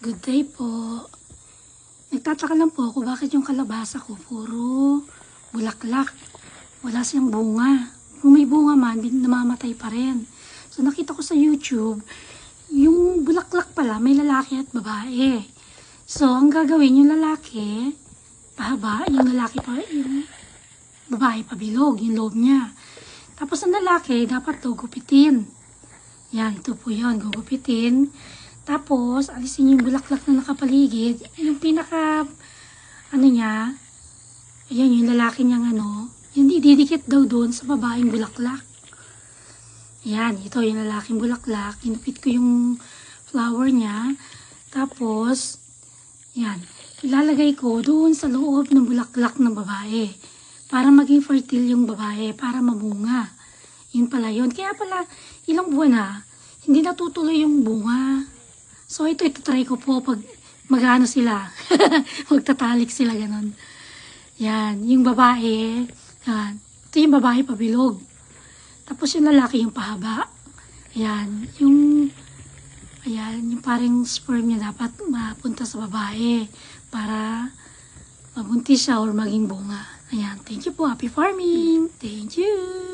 Good day po. Nagtataka lang po ako bakit yung kalabasa ko puro bulaklak. Wala siyang bunga. Kung may bunga man, namamatay pa rin. So nakita ko sa YouTube, yung bulaklak pala may lalaki at babae. So ang gagawin yung lalaki, pahaba, yung lalaki pa, yung babae pabilog, yung loob niya. Tapos ang lalaki, dapat daw gupitin. Yan, ito po yun, gugupitin. Tapos, alisin yung bulaklak na nakapaligid. Yung pinaka, niya, ayan, yung lalaki niyang yung didikit daw doon sa babaeng bulaklak. Ayan, ito yung lalaking bulaklak. Inupit ko yung flower niya. Tapos, yan, ilalagay ko doon sa loob ng bulaklak ng babae. Para maging fertile yung babae, para mamunga. Yun pala yun. Kaya pala, ilang buwan na, hindi natutuloy yung bunga. So, ito try ko po pag magano sila. Magtatalik sila, ganun. Yan, yung babae, yan. Ito yung babae pabilog. Tapos yung lalaki yung pahaba. Ayan, yung parang sperm niya dapat mapunta sa babae para mabuntis siya or maging bunga. Ayan, thank you po. Happy farming! Thank you!